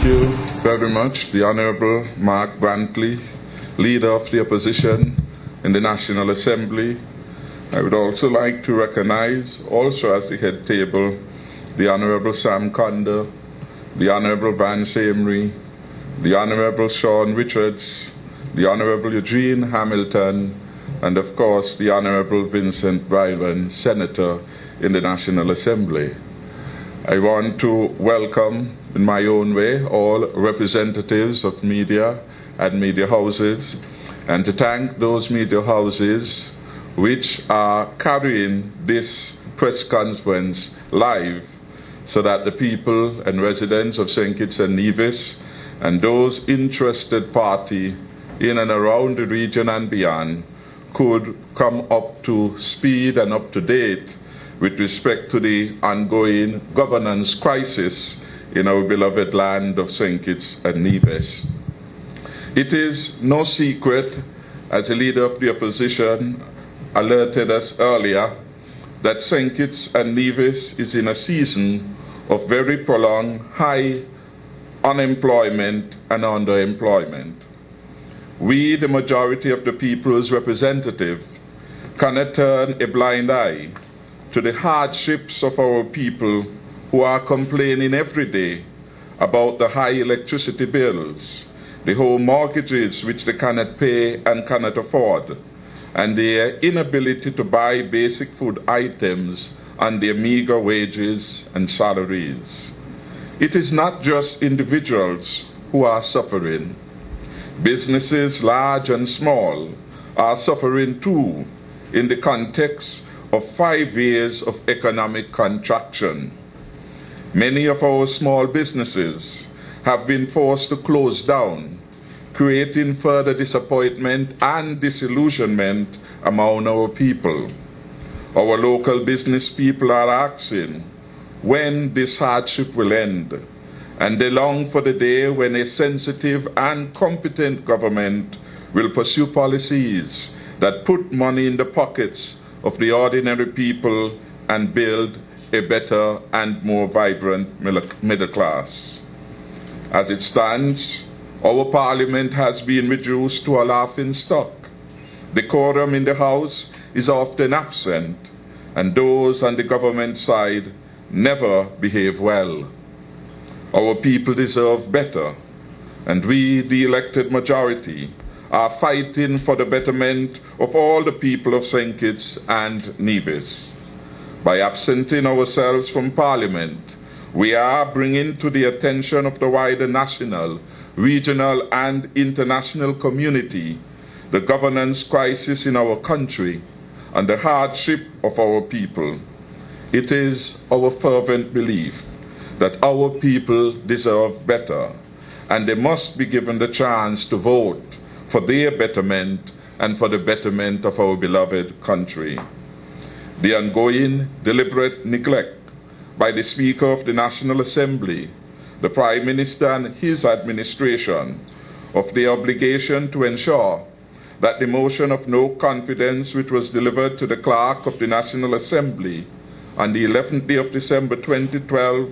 you very much, the Honourable Mark Brantley, Leader of the Opposition in the National Assembly. I would also like to recognise, also as the head table, the Honourable Sam Conda, the Honourable Vance Amory, the Honourable Sean Richards, the Honourable Eugene Hamilton, and of course the Honourable Vincent Byron, Senator in the National Assembly. I want to welcome, in my own way, all representatives of media and media houses, and to thank those media houses which are carrying this press conference live so that the people and residents of St. Kitts-Nevis and those interested party in and around the region and beyond could come up to speed and up to date with respect to the ongoing governance crisis in our beloved land of St. Kitts-Nevis. It is no secret, as the Leader of the Opposition alerted us earlier, that St. Kitts-Nevis is in a season of very prolonged high unemployment and underemployment. We, the majority of the people's representative, cannot turn a blind eye to the hardships of our people who are complaining every day about the high electricity bills, the home mortgages which they cannot pay and cannot afford, and their inability to buy basic food items on their meager wages and salaries. It is not just individuals who are suffering. Businesses, large and small, are suffering too in the context of 5 years of economic contraction. Many of our small businesses have been forced to close down, creating further disappointment and disillusionment among our people. Our local business people are asking when this hardship will end, and they long for the day when a sensitive and competent government will pursue policies that put money in the pockets of the ordinary people and build a better and more vibrant middle class. As it stands, our parliament has been reduced to a laughing stock. The quorum in the House is often absent, and those on the government side never behave well. Our people deserve better, and we, the elected majority, are fighting for the betterment of all the people of St. Kitts-Nevis. By absenting ourselves from Parliament, we are bringing to the attention of the wider national, regional and international community the governance crisis in our country and the hardship of our people. It is our fervent belief that our people deserve better, and they must be given the chance to vote for their betterment and for the betterment of our beloved country. The ongoing deliberate neglect by the Speaker of the National Assembly, the Prime Minister and his administration of the obligation to ensure that the motion of no confidence which was delivered to the Clerk of the National Assembly on the 11th day of December 2012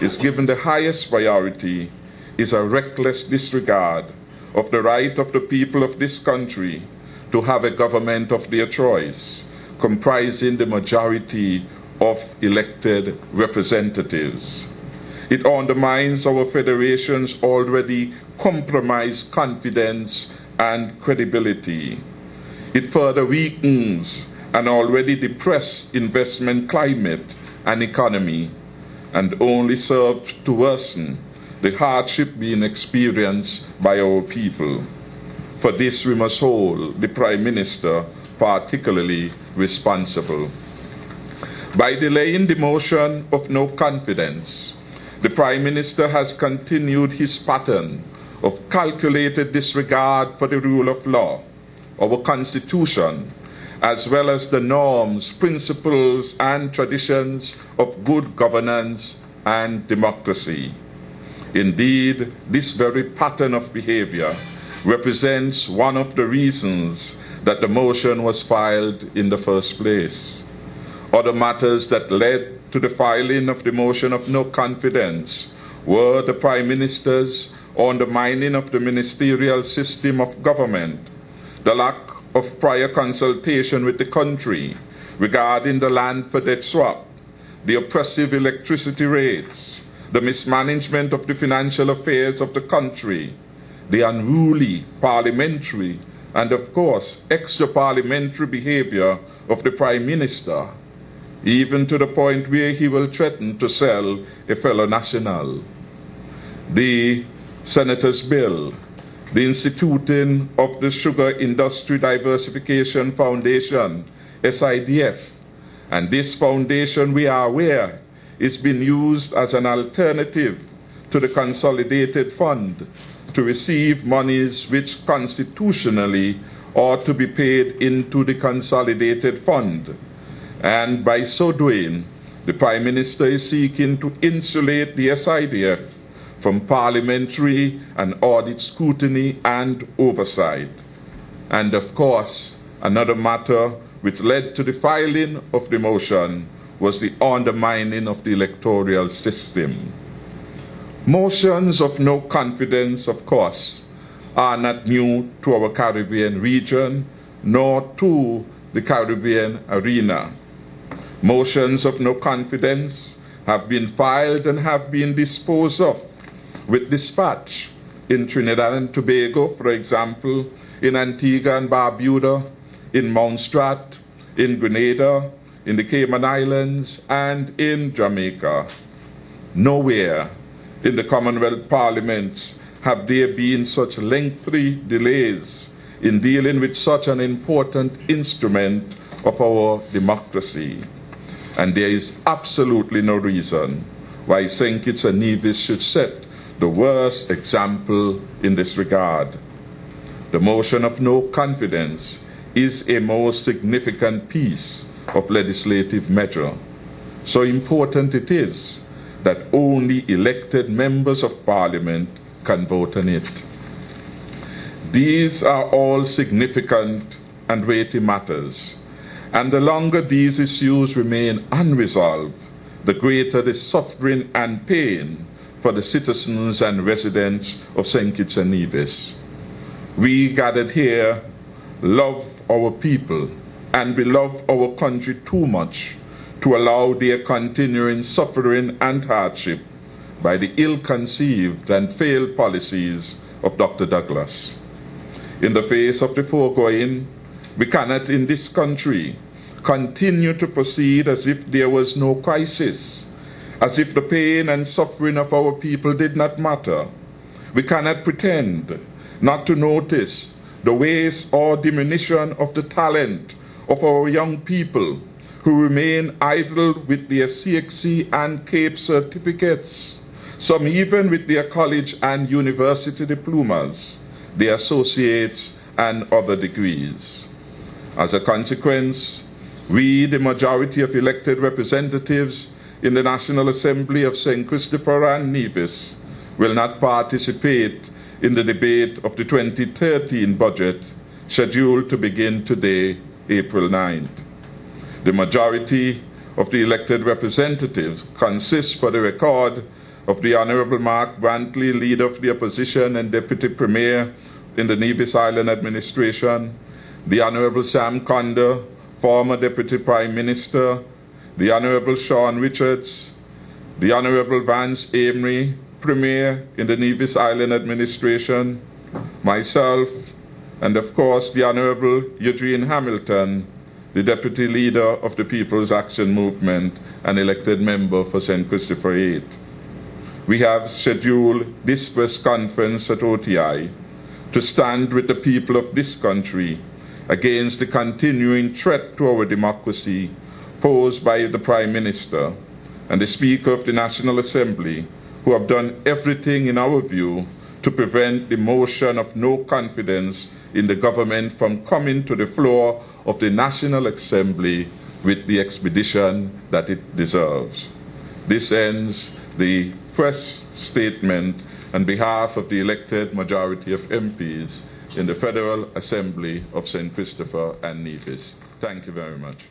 is given the highest priority is a reckless disregard of the right of the people of this country to have a government of their choice, comprising the majority of elected representatives. It undermines our federation's already compromised confidence and credibility. It further weakens an already depressed investment climate and economy, and only serves to worsen the hardship being experienced by our people. For this we must hold the Prime Minister particularly responsible. By delaying the motion of no confidence, the Prime Minister has continued his pattern of calculated disregard for the rule of law, our Constitution, as well as the norms, principles, and traditions of good governance and democracy. Indeed, this very pattern of behavior represents one of the reasons that the motion was filed in the first place. Other matters that led to the filing of the motion of no confidence were the Prime Minister's undermining of the ministerial system of government, the lack of prior consultation with the country regarding the land for debt swap, the oppressive electricity rates, the mismanagement of the financial affairs of the country, the unruly parliamentary and, of course, extra-parliamentary behavior of the Prime Minister, even to the point where he will threaten to sell a fellow national. The Senator's bill, the instituting of the Sugar Industry Diversification Foundation, SIDF, and this foundation, we are aware, is being used as an alternative to the Consolidated Fund to receive monies which constitutionally ought to be paid into the Consolidated Fund. And by so doing, the Prime Minister is seeking to insulate the SIDF from parliamentary and audit scrutiny and oversight. And of course, another matter which led to the filing of the motion was the undermining of the electoral system. Motions of no confidence, of course, are not new to our Caribbean region, nor to the Caribbean arena. Motions of no confidence have been filed and have been disposed of with dispatch in Trinidad and Tobago, for example, in Antigua and Barbuda, in Montserrat, in Grenada, in the Cayman Islands, and in Jamaica. Nowhere in the Commonwealth Parliaments have there been such lengthy delays in dealing with such an important instrument of our democracy. And there is absolutely no reason why St. Kitts-Nevis should set the worst example in this regard. The motion of no confidence is a most significant piece of legislative measure. So important it is that only elected members of Parliament can vote on it. These are all significant and weighty matters, and the longer these issues remain unresolved, the greater the suffering and pain for the citizens and residents of St. Kitts-Nevis. We gathered here love our people and we love our country too much to allow their continuing suffering and hardship by the ill-conceived and failed policies of Dr. Douglas. In the face of the foregoing, we cannot in this country continue to proceed as if there was no crisis, as if the pain and suffering of our people did not matter. We cannot pretend not to notice the waste or diminution of the talent of our young people who remain idle with their CXC and CAPE certificates, some even with their college and university diplomas, their associates and other degrees. As a consequence, we, the majority of elected representatives in the National Assembly of St. Christopher and Nevis, will not participate in the debate of the 2013 budget scheduled to begin today, April 9th. The majority of the elected representatives consists, for the record, of the Honorable Mark Brantley, Leader of the Opposition and Deputy Premier in the Nevis Island Administration, the Honorable Sam Conda, former Deputy Prime Minister, the Honorable Sean Richards, the Honorable Vance Amory, Premier in the Nevis Island Administration, myself, and of course the Honorable Eugene Hamilton, the Deputy Leader of the People's Action Movement and elected member for St. Christopher 8. We have scheduled this press conference at OTI to stand with the people of this country against the continuing threat to our democracy posed by the Prime Minister and the Speaker of the National Assembly, who have done everything in our view to prevent the motion of no confidence in the government from coming to the floor of the National Assembly with the expedition that it deserves. This ends the press statement on behalf of the elected majority of MPs in the Federal Assembly of St. Christopher and Nevis. Thank you very much.